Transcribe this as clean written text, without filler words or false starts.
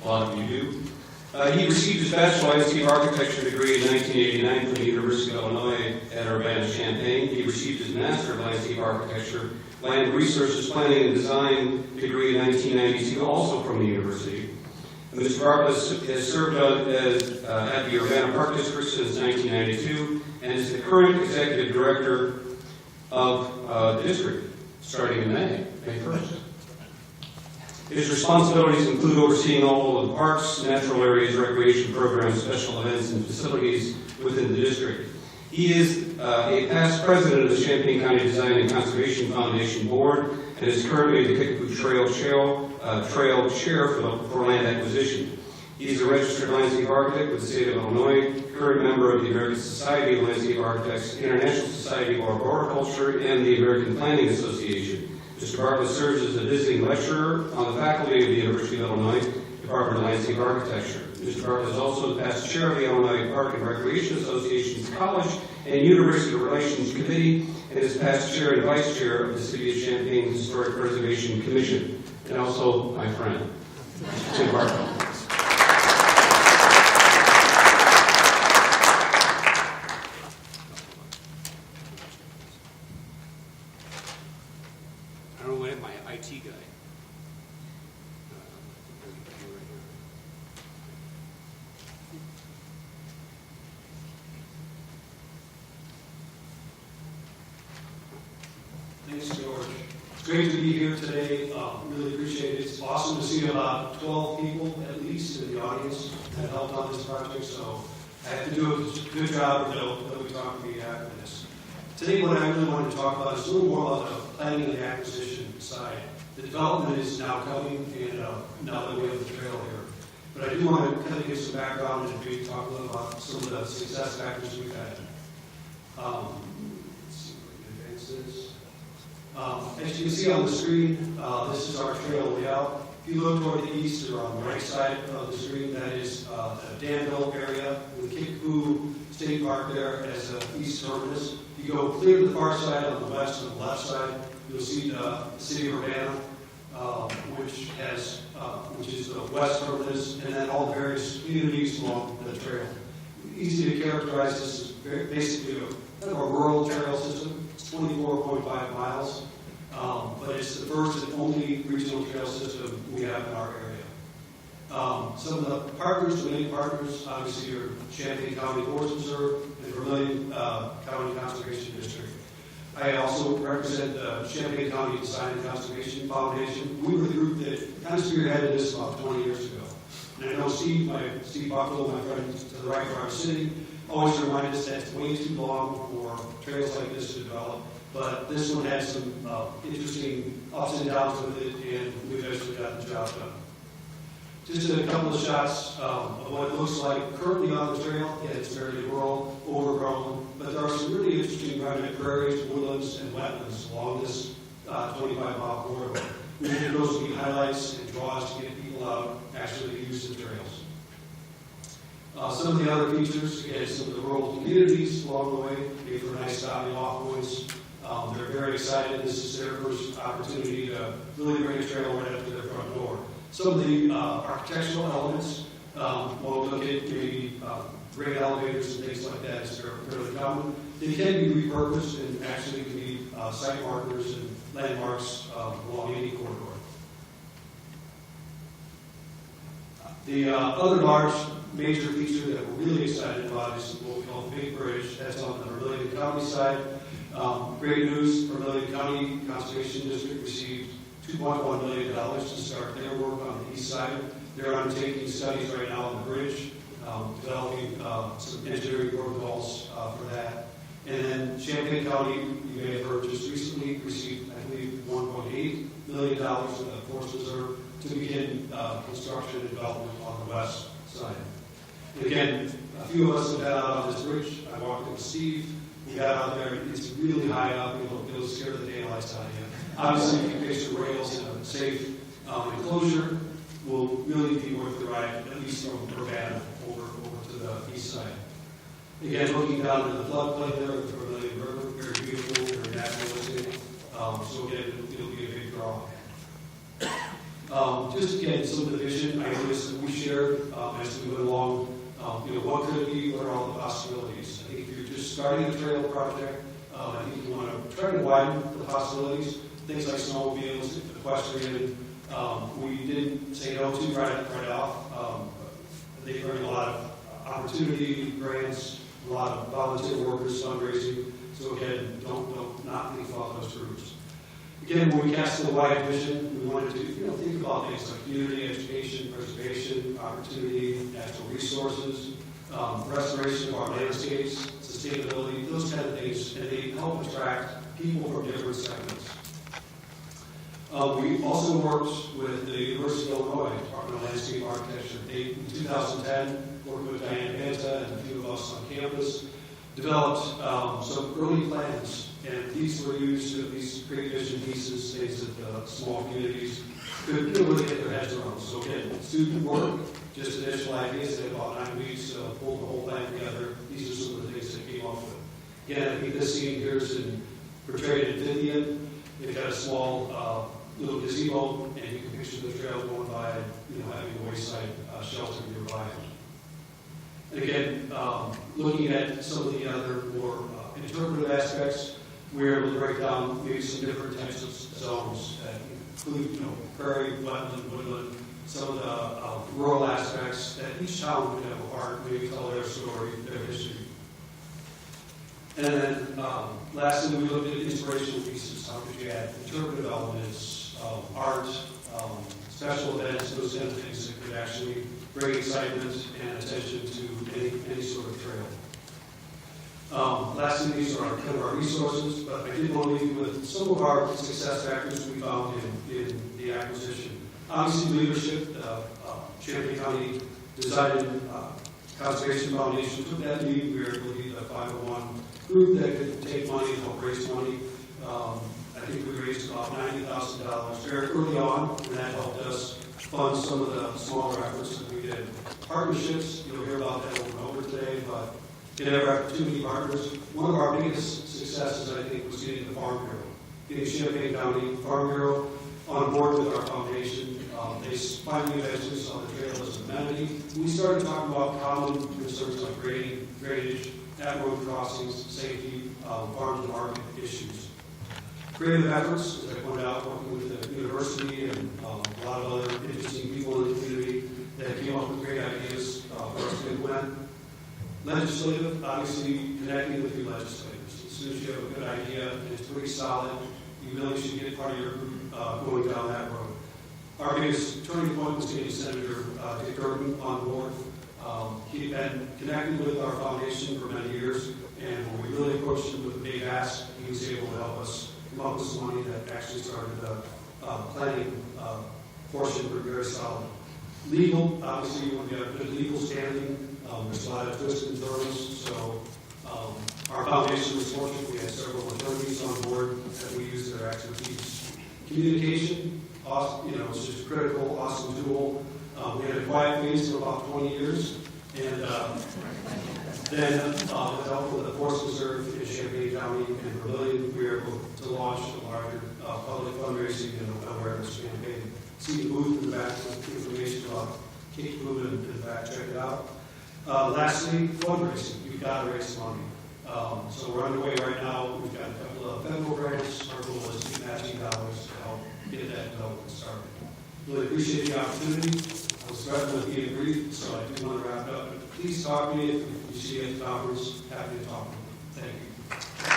a lot of you do. He received his Bachelor of Landscape Architecture degree in 1989 from the University of Illinois at Urbana-Champaign. He received his Master of Landscape Architecture, Land Resources Planning and Design degree in 1992, also from the university. And Mr. Bartlett has served at the Urbana Park District since 1992 and is the current Executive Director of the district, starting in May 1st. His responsibilities include overseeing all of the parks, natural areas, recreation programs, special events, and facilities within the district. He is a past president of the Champaign County Design and Conservation Foundation Board and is currently the Kickapoo Trail Chair for Land Acquisition. He is a registered landscape architect with the state of Illinois, current member of the American Society of Landscape Architects, International Society of Arboriculture, and the American Planning Association. Mr. Bartlett serves as a visiting lecturer on the faculty of the University of Illinois Department of Landscape Architecture. Mr. Bartlett is also the past chair of the Illinois Park and Recreation Association's College and University Relations Committee, and is past chair and vice chair of the City of Champaign Historic Preservation Commission, and also my friend, Tim Bartlett. I don't know what my IT guy. Thanks, George. It's great to be here today. Really appreciate it. It's awesome to see about 12 people at least in the audience that helped on this project. So I have to do a good job of we talk to me after this. Today, what I really wanted to talk about is a little more about the planning and the acquisition side. The development is now coming, and now that we have the trail here. But I do want to kind of give some background and maybe talk a little about some of the success factors we've had. Let's see if we can advance this. As you can see on the screen, this is our trail layout. If you look toward the east or on the right side of the screen, that is the Danville area with Kickapoo State Park there as an east terminus. You go clear to the far side on the west and the left side, you'll see the city of Urbana, which is the west terminus, and then all the various communities along the trail. Easy to characterize this as basically kind of a rural trail system. It's 24.5 miles, but it's the first and only regional trail system we have in our area. Some of the partners, the main partners, obviously are Champaign County Forest Reserve and Vermilion County Conservation District. I also represent the Champaign County Design and Conservation Foundation. We were the group that kind of spearheaded this about 20 years ago. And I know Steve Buckle, my friend to the right where I'm sitting, always remind us that it's way too long for trails like this to develop. But this one had some interesting ups and downs with it, and we eventually got the job done. Just a couple of shots of what it looks like currently on the trail. Yeah, it's very rural, overgrown, but there are some really interesting remnant prairies, woodlands, and wetlands along this 25-mile corridor. We need those to be highlights and draws to get people out actually to use the trails. Some of the other features, again, some of the rural communities along the way, they for nice stopping off points. They're very excited. This is their first opportunity to really bring a trail right up to their front door. Some of the architectural elements, we'll look at maybe grade elevators and things like that as they're fairly common. They can be repurposed and actually can be site markers and landmarks along any corridor. The other large major feature that we're really excited about is what we call the Big Bridge. That's on the Vermilion County side. Great news, Vermilion County Conservation District received $2.1 million to start their work on the east side. They're undertaking studies right now on the bridge, developing some engineering protocols for that. And then Champaign County, you may have heard, just recently received, I believe, $1.8 million from the Forest Reserve to begin construction and development on the west side. And again, a few of us have been out on this bridge. I walked with Steve. We got out there. It's really high up. It'll scare the daylights out of you. Obviously, if you fix the rails in a safe enclosure, will really be worth the ride, at least from Urbana over to the east side. Again, looking down to the floodplain there, the Vermilion River, very beautiful, very naturalistic. So again, it'll be a big draw. Just again, some of the vision ideas that we shared as we went along. What could it be? What are all the possibilities? I think if you're just starting a trail project, I think you want to try to widen the possibilities. Things like snowmobiles, equestrian, we didn't say no to right off. They bring a lot of opportunity, grants, a lot of volunteer workers, fundraising. So again, don't not leave off those groups. Again, when we cast the wide vision, we wanted to think about things like community, education, preservation, opportunity, natural resources, restoration of our landscapes, sustainability, those kind of things, and they help attract people from different segments. We also worked with the University of Illinois Department of Landscape Architecture. In 2010, working with Diane Banta and a few of us on campus, developed some early plans, and these were used to these great vision pieces, things that small communities could really get their heads around. So again, student work, just initial ideas, they had about 9 weeks, pulled the whole plan together. These are some of the things that came up with. Again, I think this scene here is portrayed in Vivian. They've got a small little gazebo, and you can picture the trail going by, having a wayside shelter nearby. And again, looking at some of the other more interpretive aspects, we're able to break down maybe some different types of zones that include, prairie, wetland, woodland, some of the rural aspects that each town could have a part, maybe tell their story, their history. And then lastly, we looked at inspirational pieces. How could you add interpretive elements, art, special events, those kind of things that could actually bring excitement and attention to any sort of trail. Lastly, these are kind of our resources, but I did want to leave you with some of our success factors we found in the acquisition. Obviously, leadership. Champaign County Design and Conservation Foundation took that lead. We were able to be the 501 group that could take money and help raise money. I think we raised about $90,000 very early on, and that helped us fund some of the smaller efforts that we did. Partnerships, you'll hear about that over and over today, but you never have too many partners. One of our biggest successes, I think, was getting the Farm Bureau. Getting Champaign County Farm Bureau on board with our foundation. They finally eventually saw the trail as an amenity. We started talking about common concerns like grading, drainage, at-road crossings, safety, farm-to-market issues. Creative efforts, as I pointed out, working with the university and a lot of other interesting people in the community that came up with great ideas for us to implement. Legislative, obviously connecting with your legislators. As soon as you have a good idea and it's pretty solid, you really should get part of your group going down that road. Our biggest turning point was getting Senator Dick Urbana on board. He'd been connecting with our foundation for many years, and when we really approached him with a big ask, he was able to help us come up with some money that actually started the planning portion very solid. Legal, obviously, you want to get good legal standing. There's a lot of twists and turns, so our foundation was fortunate. We had several attorneys on board that we used their expertise. Communication, it's just a critical, awesome tool. We had a quiet phase for about 20 years, and then with help with the Forest Reserve in Champaign County and Vermilion, we were able to launch a larger public fundraising and awareness campaign. See the booth in the back with information about Cape Movement in the back, check it out. Lastly, fundraising. We've got to raise money. So we're underway right now. We've got a couple of federal grants. Our goal is to get matching dollars to help get that development started. Really appreciate the opportunity. I was threatened with being brief, so I do want to wrap it up. But please talk to me if you see me at the conference. Happy to talk to you. Thank you.